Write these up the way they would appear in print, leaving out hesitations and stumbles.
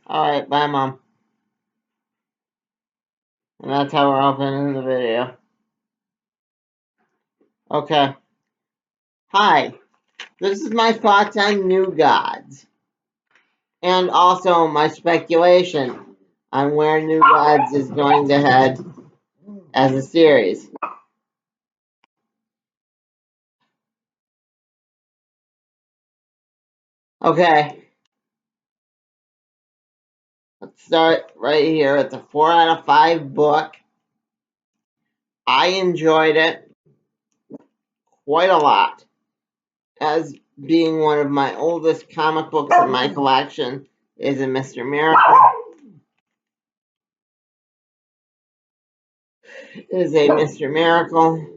Alright, bye, Mom. And that's how we're opening the video. Okay. Hi. This is my thoughts on New Gods. And also my speculation on where New Gods is going to head as a series. Okay. Let's start right here. It's a 4 out of 5 book. I enjoyed it quite a lot. As being one of my oldest comic books in my collection is a Mr. Miracle. Is a Mr. Miracle.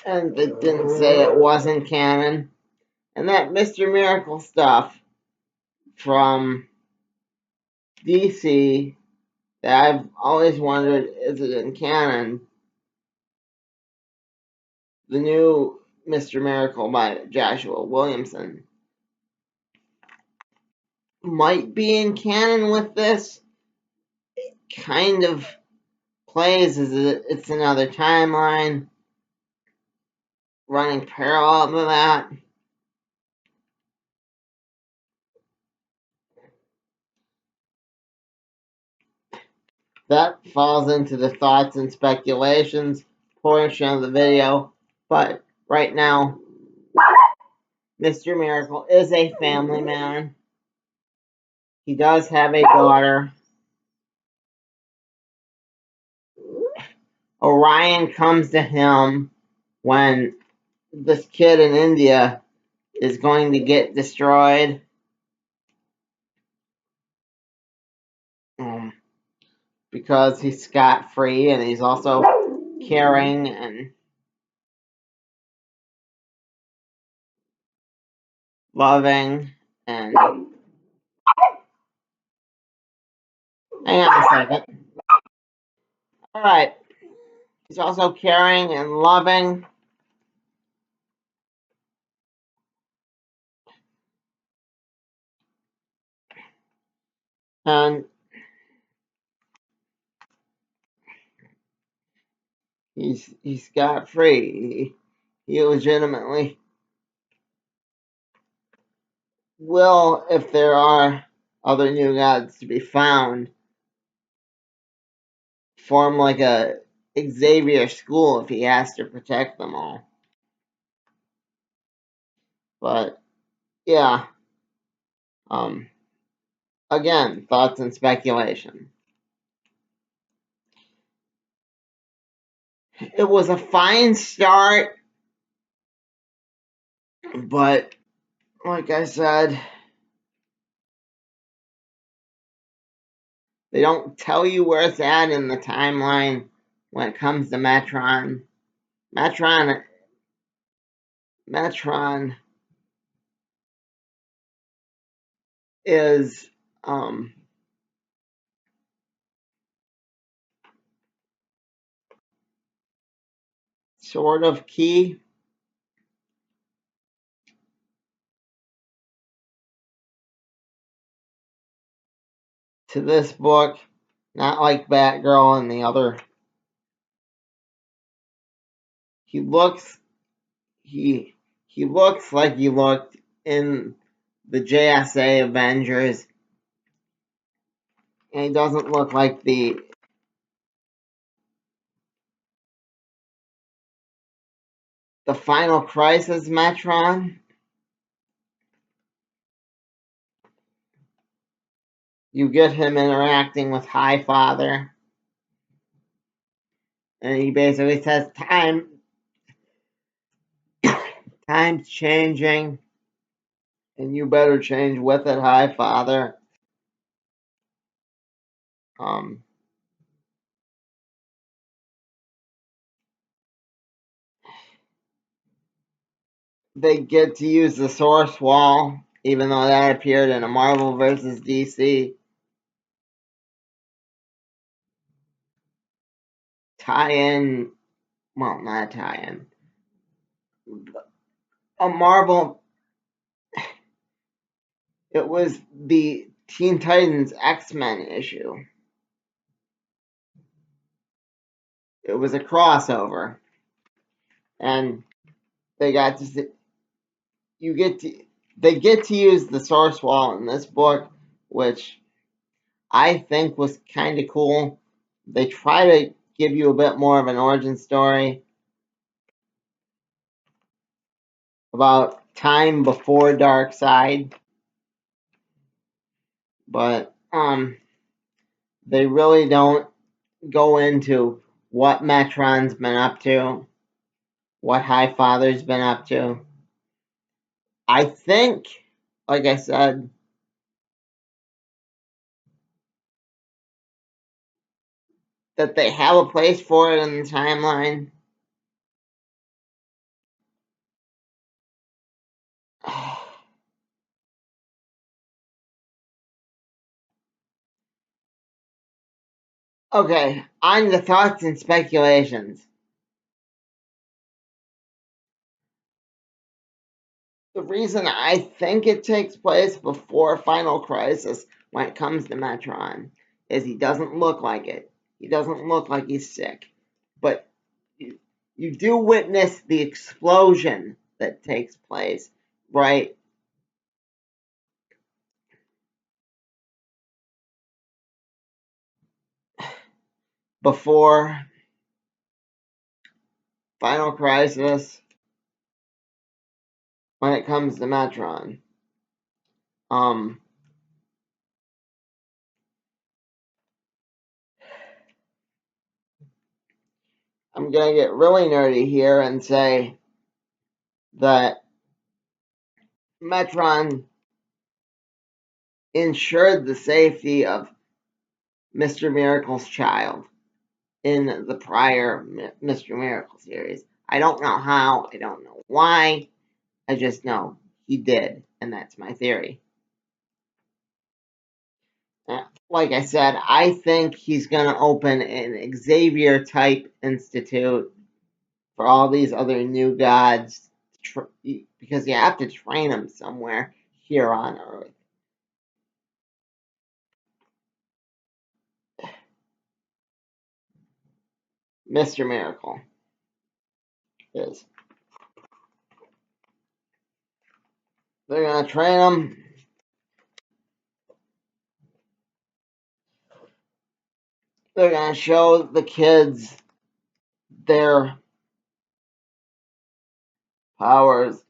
And it didn't say it wasn't canon. And that Mr. Miracle stuff from DC that I've always wondered, is it in canon? The new Mr. Miracle by Joshua Williamson might be in canon with this. It kind of plays as it's another timeline running parallel to that. That falls into the thoughts and speculations portion of the video, but right now, Mr. Miracle is a family man. He does have a daughter. Orion comes to him when this kid in India is going to get destroyed. Because he's scot-free and he's also caring and loving and... Hang on a second. Alright. He's also caring and loving. And he's scot-free. He legitimately will, if there are other new gods to be found, form like a Xavier school if he has to protect them all. But yeah. Again, thoughts and speculation. It was a fine start, but like I said, they don't tell you where it's at in the timeline when it comes to Metron. Metron is sort of key to this book, not like Batgirl and the other. He looks like he looked in the JSA Avengers, and he doesn't look like the Final Crisis Metron. You get him interacting with Highfather, and he basically says time's changing, and you better change with it, Highfather. They get to use the source wall, even though that appeared in a Marvel vs. DC tie-in. Well, not a tie-in. a Marvel. It was the Teen Titans X-Men issue. It was a crossover, and they got to you get to they get to use the source wall in this book, which I think was kind of cool. They try to give you a bit more of an origin story about time before Darkseid, but they really don't go into what Metron's been up to, what Highfather's been up to. I think, like I said, that they have a place for it in the timeline. Okay, on the thoughts and speculations. The reason I think it takes place before Final Crisis when it comes to Metron is he doesn't look like it. He doesn't look like he's sick. But you do witness the explosion that takes place right before Final Crisis when it comes to Metron. Um, I'm gonna get really nerdy here and say that Metron ensured the safety of Mr. Miracle's child in the prior Mr. Miracle series. I don't know how, I don't know why, I just know he did, and that's my theory. Like I said, I think he's going to open an Xavier type institute for all these other new gods because you have to train them somewhere here on Earth. Mr. Miracle is. They're going to train them. They're going to show the kids their powers.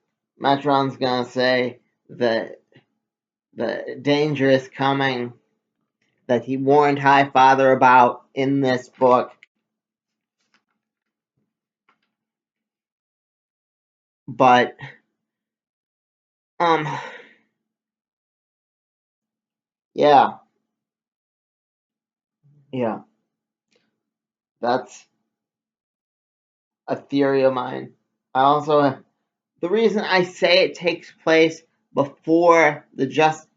Metron's going to say that the danger is coming that he warned Highfather about in this book. But yeah, yeah, that's a theory of mine. I also the reason I say it takes place before the just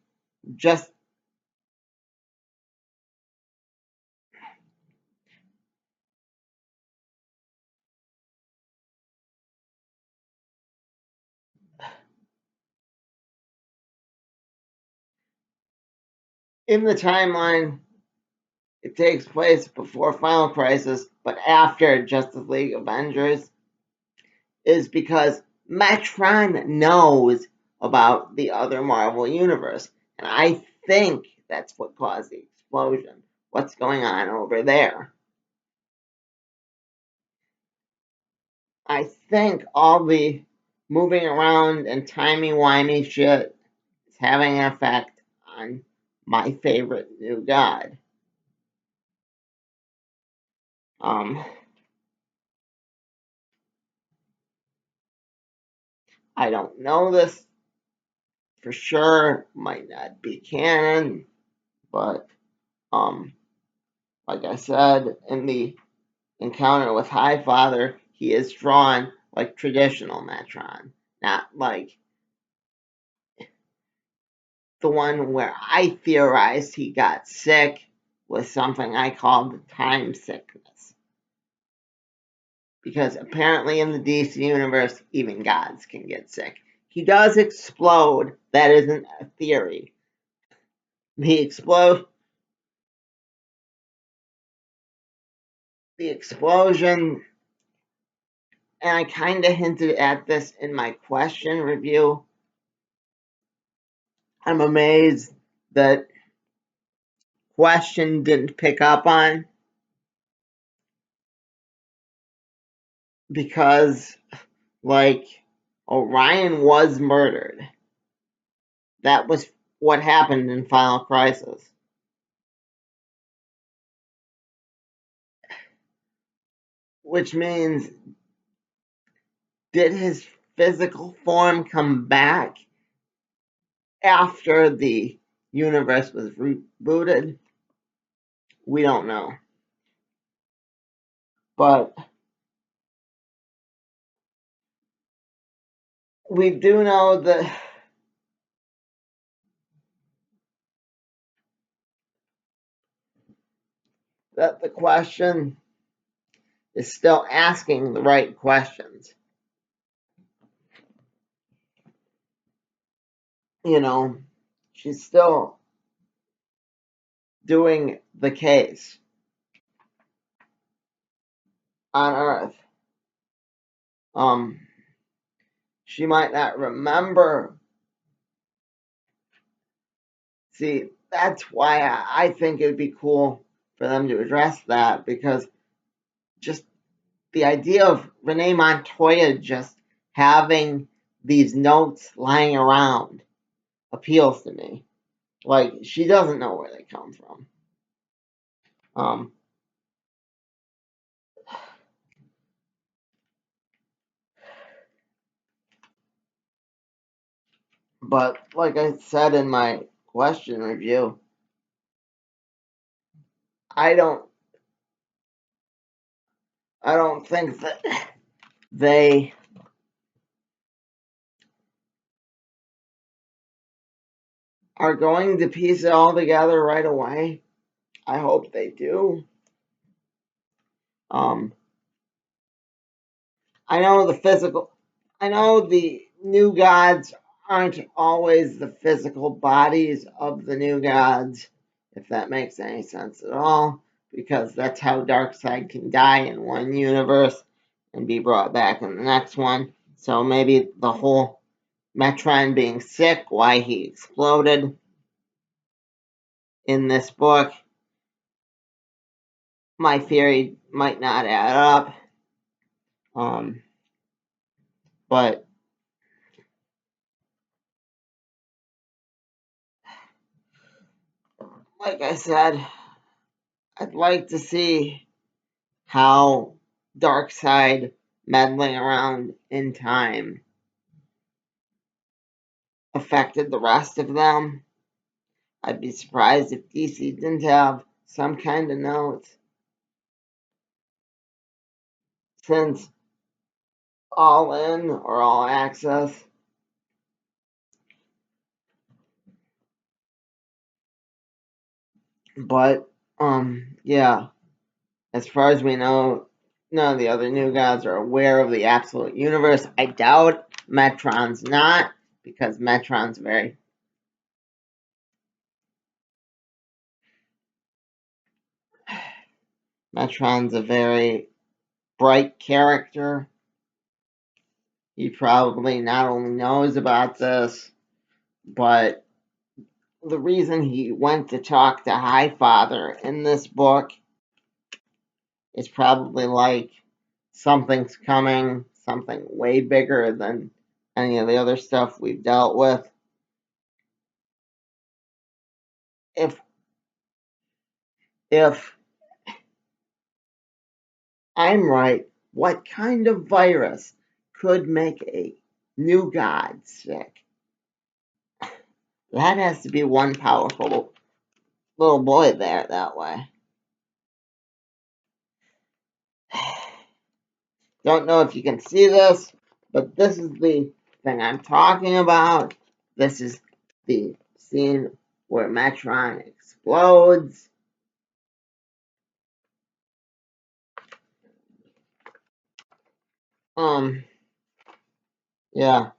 in the timeline it takes place before Final Crisis, but after Justice League Avengers is because Metron knows about the other Marvel universe. And I think that's what caused the explosion. What's going on over there? I think all the moving around and timey-wimey shit is having an effect on my favorite new god. Um, I don't know this for sure. Might not be canon, but like I said, in the encounter with Highfather, he is drawn like traditional Metron, not like the one where I theorized he got sick with something I called time sickness. because apparently in the DC universe, even gods can get sick. He does explode. That isn't a theory. The explosion, and I kind of hinted at this in my question review. I'm amazed that question didn't pick up on, because like Orion was murdered. That was what happened in Final Crisis. Which means, did his physical form come back after the universe was rebooted? We don't know. But we do know that the question is still asking the right questions. You know, she's still doing the case on Earth. She might not remember. See, that's why I think it would be cool for them to address that, because just the idea of Renee Montoya just having these notes lying around appeals to me. Like, she doesn't know where they come from. But like I said in my question review, I don't think that they are going to piece it all together right away. I hope they do. I know the new gods aren't always the physical bodies of the new gods, if that makes any sense at all, because that's how Darkseid can die in one universe and be brought back in the next one. So maybe the whole Metron being sick, why he exploded in this book, my theory might not add up. But like I said, I'd like to see how Darkseid meddling around in time affected the rest of them. I'd be surprised if DC didn't have some kind of notes, since All In or All Access. But yeah, as far as we know, none of the other new gods are aware of the absolute universe. I doubt Metron's not, because Metron's a very bright character. He probably not only knows about this, but the reason he went to talk to Highfather in this book is probably like, something's coming, something way bigger than any of the other stuff we've dealt with. If I'm right, what kind of virus could make a new god sick? That has to be one powerful little boy there that way. Don't know if you can see this, but this is the thing I'm talking about. This is the scene where Metron explodes. Yeah.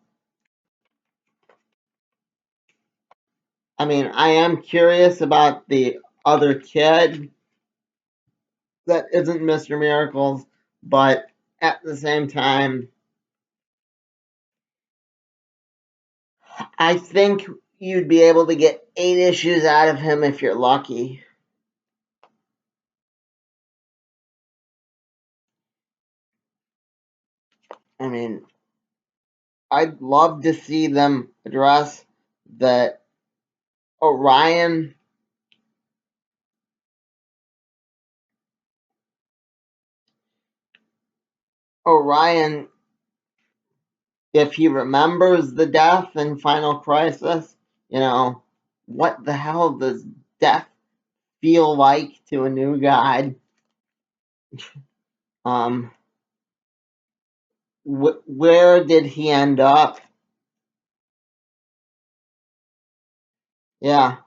I mean, I am curious about the other kid that isn't Mr. Miracles, but at the same time, I think you'd be able to get 8 issues out of him if you're lucky. I mean, I'd love to see them address that Orion Orion, if he remembers the death in Final Crisis, what the hell does death feel like to a new god? Um, where did he end up? Yeah,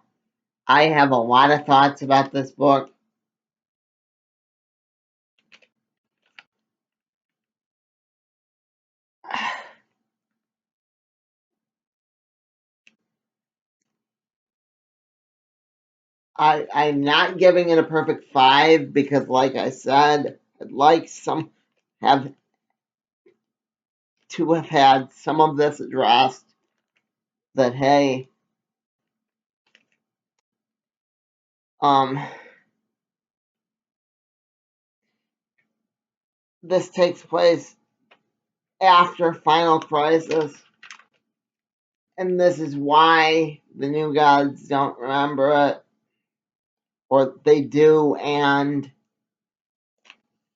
I have a lot of thoughts about this book. I'm not giving it a perfect 5 because, like I said, I'd like some have to have had some of this addressed. That hey, um, this takes place after Final Crisis, and this is why the new gods don't remember it, or they do, and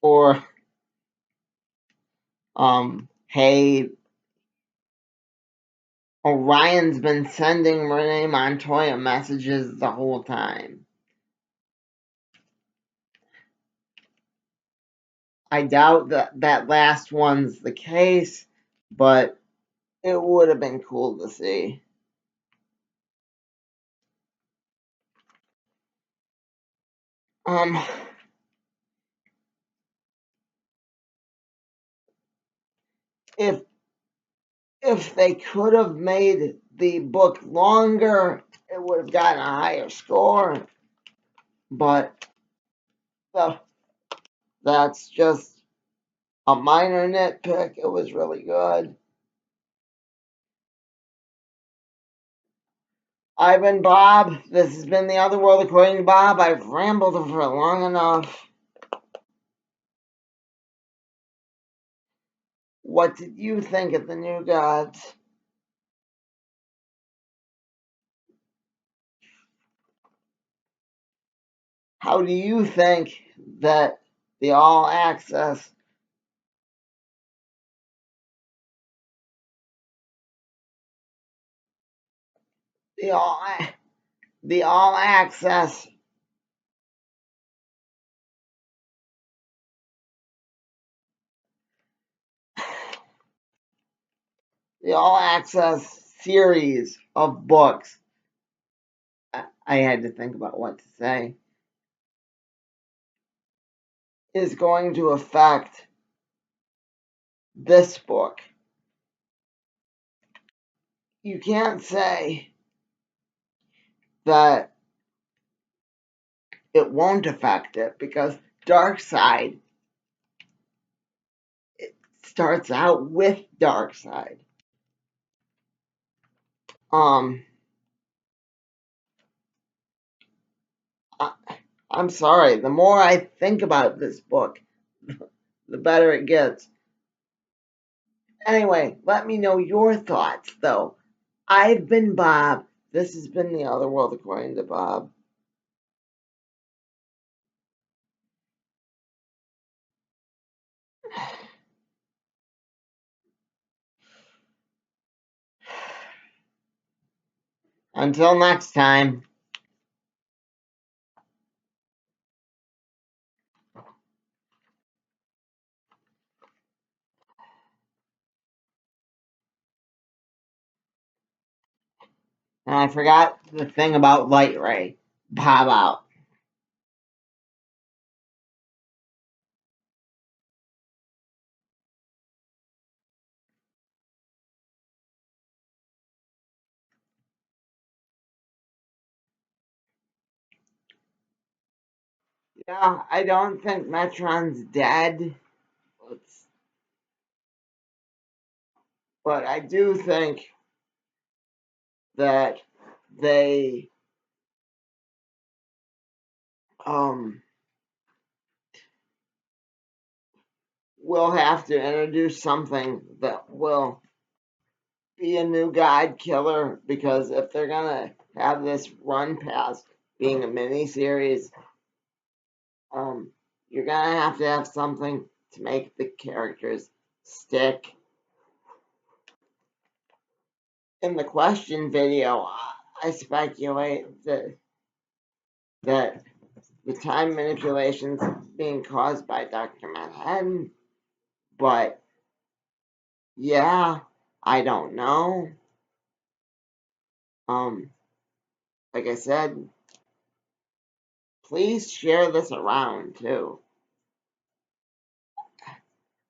or hey, Orion's been sending Renee Montoya messages the whole time. I doubt that last one's the case, but it would have been cool to see. Um, if if they could have made the book longer, it would have gotten a higher score. But uh, that's just a minor nitpick. It was really good. I've been Bob. This has been The Other World According to Bob. I've rambled for long enough. What did you think of the New Gods? How do you think that the all access the all the all access the all access series of books? I had to think about what to say. Is going to affect this book. You can't say that it won't affect it because Darkseid, it starts out with Darkseid. Um, I, I'm sorry. The more I think about this book, the better it gets. Anyway, let me know your thoughts, though. I've been Bob. This has been The Other World According to Bob. Until next time. And I forgot the thing about Light Ray. Bob out. Yeah, I don't think Metron's dead. But I do think that they um will have to introduce something that will be a new god killer, because if they're gonna have this run past being a mini series, um, you're gonna have to have something to make the characters stick. In the question video, I speculate that the time manipulations being caused by Dr. Manhattan, but yeah, I don't know. Um, like I said, please share this around too.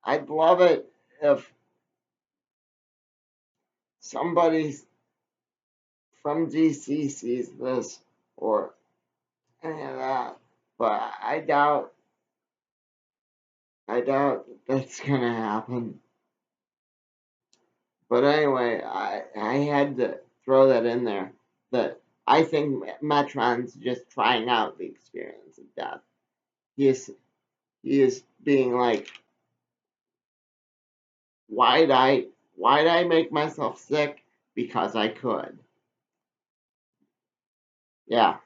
I'd love it if somebody from DC sees this or any of that, but I doubt that's gonna happen. But anyway, I had to throw that in there. That I think Metron's just trying out the experience of death. He is being like, why'd I make myself sick? Because I could. Yeah.